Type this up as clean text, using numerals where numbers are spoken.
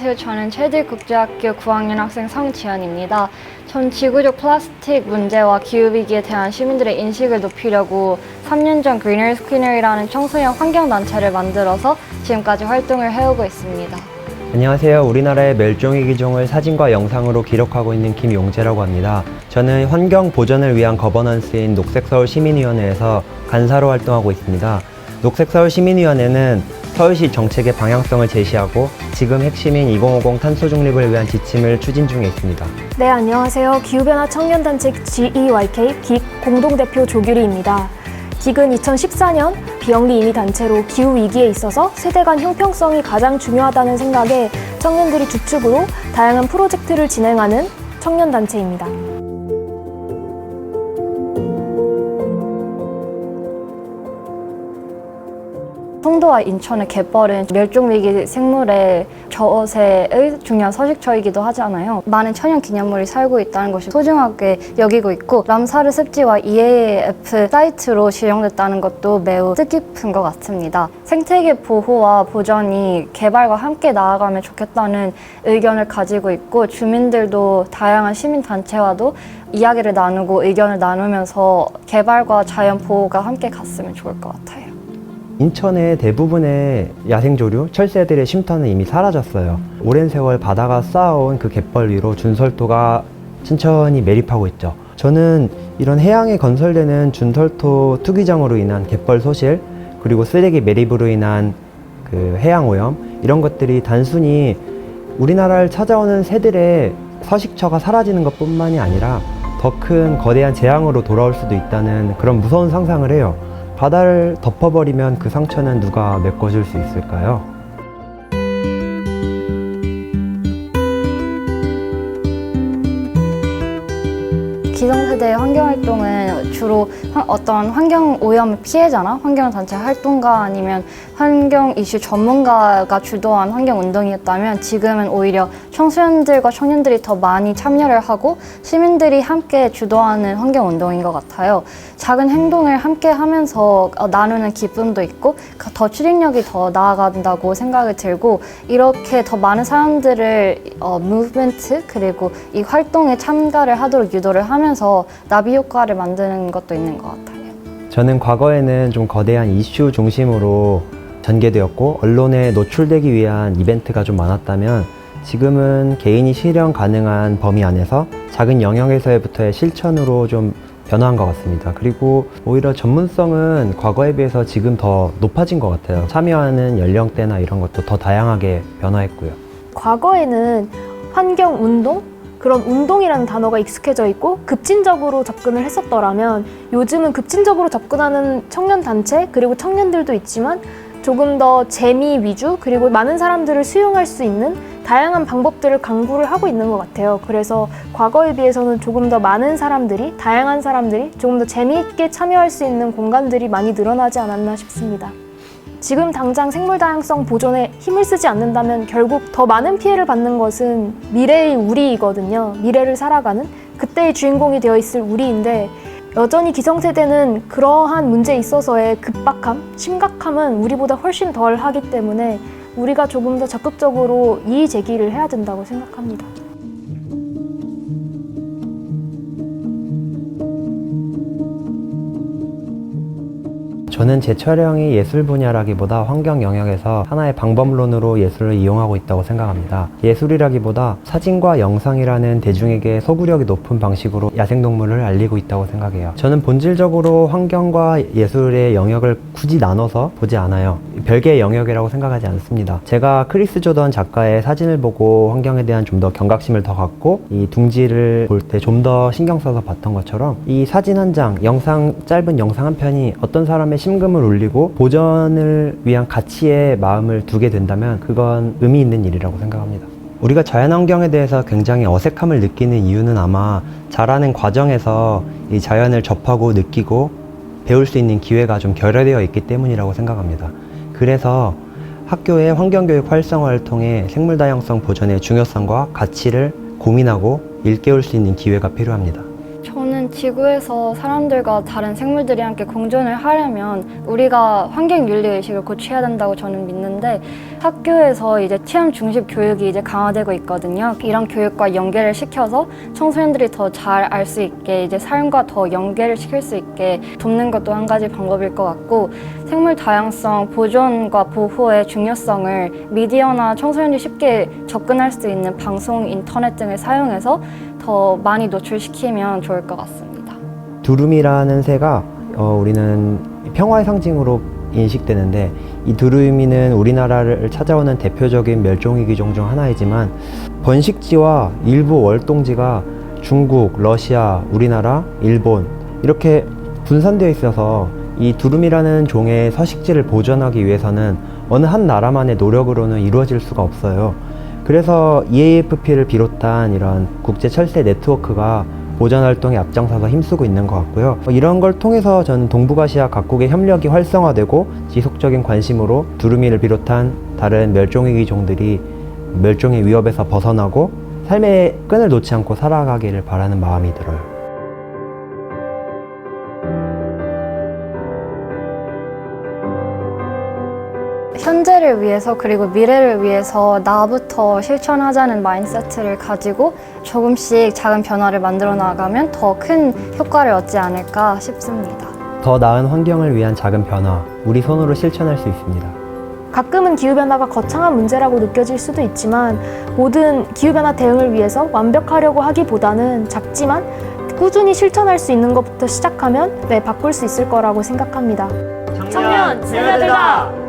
안녕하세요. 저는 체질국제학교 9학년 학생 성지연입니다. 전 지구적 플라스틱 문제와 기후위기에 대한 시민들의 인식을 높이려고 3년 전 Greeners Cleaner이라는 청소년 환경단체를 만들어서 지금까지 활동을 해오고 있습니다. 안녕하세요. 우리나라의 멸종위기 종을 사진과 영상으로 기록하고 있는 김용재라고 합니다. 저는 환경 보전을 위한 거버넌스인 녹색서울시민위원회에서 간사로 활동하고 있습니다. 녹색서울시민위원회는 서울시 정책의 방향성을 제시하고 지금 핵심인 2050 탄소 중립을 위한 지침을 추진 중에 있습니다. 네, 안녕하세요. 기후변화 청년단체 GEYK 긱 공동대표 조규리입니다. 긱은 2014년 비영리 임의 단체로 기후위기에 있어서 세대 간 형평성이 가장 중요하다는 생각에 청년들이 주축으로 다양한 프로젝트를 진행하는 청년단체입니다. 송도와 인천의 갯벌은 멸종위기 생물의 저세의 중요한 서식처이기도 하잖아요. 많은 천연 기념물이 살고 있다는 것이 소중하게 여기고 있고 람사르 습지와 EAF 사이트로 지정됐다는 것도 매우 뜻깊은 것 같습니다. 생태계 보호와 보전이 개발과 함께 나아가면 좋겠다는 의견을 가지고 있고 주민들도 다양한 시민단체와도 이야기를 나누고 의견을 나누면서 개발과 자연 보호가 함께 갔으면 좋을 것 같아요. 인천의 대부분의 야생조류, 철새들의 쉼터는 이미 사라졌어요. 오랜 세월 바다가 쌓아온 그 갯벌 위로 준설토가 천천히 매립하고 있죠. 저는 이런 해양에 건설되는 준설토 투기장으로 인한 갯벌 소실, 그리고 쓰레기 매립으로 인한 그 해양 오염, 이런 것들이 단순히 우리나라를 찾아오는 새들의 서식처가 사라지는 것뿐만이 아니라 더 큰 거대한 재앙으로 돌아올 수도 있다는 그런 무서운 상상을 해요. 바다를 덮어버리면 그 상처는 누가 메꿔줄 수 있을까요? 기성세대의 환경활동은 주로 어떤 환경오염 피해자나 환경단체 활동가 아니면 환경 이슈 전문가가 주도한 환경운동이었다면 지금은 오히려 청소년들과 청년들이 더 많이 참여를 하고 시민들이 함께 주도하는 환경운동인 것 같아요. 작은 행동을 함께 하면서 나누는 기쁨도 있고 더 추진력이 더 나아간다고 생각이 들고 이렇게 더 많은 사람들을 무브먼트 그리고 이 활동에 참가를 하도록 유도를 하면서 나비 효과를 만드는 것도 있는 것 같아요. 저는 과거에는 좀 거대한 이슈 중심으로 전개되었고 언론에 노출되기 위한 이벤트가 좀 많았다면 지금은 개인이 실현 가능한 범위 안에서 작은 영역에서부터의 실천으로 좀 변화한 것 같습니다. 그리고 오히려 전문성은 과거에 비해서 지금 더 높아진 것 같아요. 참여하는 연령대나 이런 것도 더 다양하게 변화했고요. 과거에는 환경운동? 그런 운동이라는 단어가 익숙해져 있고 급진적으로 접근을 했었더라면 요즘은 급진적으로 접근하는 청년단체 그리고 청년들도 있지만 조금 더 재미 위주 그리고 많은 사람들을 수용할 수 있는 다양한 방법들을 강구를 하고 있는 것 같아요. 그래서 과거에 비해서는 조금 더 많은 사람들이 다양한 사람들이 조금 더 재미있게 참여할 수 있는 공간들이 많이 늘어나지 않았나 싶습니다. 지금 당장 생물다양성 보존에 힘을 쓰지 않는다면 결국 더 많은 피해를 받는 것은 미래의 우리이거든요. 미래를 살아가는 그때의 주인공이 되어 있을 우리인데 여전히 기성세대는 그러한 문제에 있어서의 급박함, 심각함은 우리보다 훨씬 덜 하기 때문에 우리가 조금 더 적극적으로 이의 제기를 해야 된다고 생각합니다. 저는 제 촬영이 예술 분야라기보다 환경 영역에서 하나의 방법론으로 예술을 이용하고 있다고 생각합니다. 예술이라기보다 사진과 영상이라는 대중에게 소구력이 높은 방식으로 야생동물을 알리고 있다고 생각해요. 저는 본질적으로 환경과 예술의 영역을 굳이 나눠서 보지 않아요. 별개의 영역이라고 생각하지 않습니다. 제가 크리스 조던 작가의 사진을 보고 환경에 대한 좀 더 경각심을 더 갖고 이 둥지를 볼 때 좀 더 신경 써서 봤던 것처럼 이 사진 한 장, 짧은 영상 한 편이 어떤 사람의 심금을 울리고 보전을 위한 가치에 마음을 두게 된다면 그건 의미 있는 일이라고 생각합니다. 우리가 자연환경에 대해서 굉장히 어색함을 느끼는 이유는 아마 자라는 과정에서 이 자연을 접하고 느끼고 배울 수 있는 기회가 좀 결여되어 있기 때문이라고 생각합니다. 그래서 학교의 환경교육 활성화를 통해 생물다양성 보존의 중요성과 가치를 고민하고 일깨울 수 있는 기회가 필요합니다. 저는 우선 지구에서 사람들과 다른 생물들이 함께 공존을 하려면 우리가 환경윤리의식을 고취해야 된다고 저는 믿는데, 학교에서 이제 체험 중심 교육이 이제 강화되고 있거든요. 이런 교육과 연계를 시켜서 청소년들이 더 잘 알 수 있게 이제 삶과 더 연계를 시킬 수 있게 돕는 것도 한 가지 방법일 것 같고, 생물 다양성 보존과 보호의 중요성을 미디어나 청소년들이 쉽게 접근할 수 있는 방송, 인터넷 등을 사용해서 더 많이 노출시키면 좋을 것 같습니다. 두루미라는 새가 우리는 평화의 상징으로 인식되는데, 이 두루미는 우리나라를 찾아오는 대표적인 멸종위기 종 중 하나이지만 번식지와 일부 월동지가 중국, 러시아, 우리나라, 일본 이렇게 분산되어 있어서 이 두루미라는 종의 서식지를 보존하기 위해서는 어느 한 나라만의 노력으로는 이루어질 수가 없어요. 그래서 EAFP를 비롯한 이런 국제 철새 네트워크가 보존 활동에 앞장서서 힘쓰고 있는 것 같고요. 이런 걸 통해서 저는 동북아시아 각국의 협력이 활성화되고 지속적인 관심으로 두루미를 비롯한 다른 멸종위기 종들이 멸종의 위협에서 벗어나고 삶의 끈을 놓지 않고 살아가기를 바라는 마음이 들어요. 현재를 위해서 그리고 미래를 위해서 나부터 실천하자는 마인드세트를 가지고 조금씩 작은 변화를 만들어 나가면 더 큰 효과를 얻지 않을까 싶습니다. 더 나은 환경을 위한 작은 변화, 우리 손으로 실천할 수 있습니다. 가끔은 기후변화가 거창한 문제라고 느껴질 수도 있지만 모든 기후변화 대응을 위해서 완벽하려고 하기보다는 작지만 꾸준히 실천할 수 있는 것부터 시작하면 바꿀 수 있을 거라고 생각합니다. 청년 스며들다!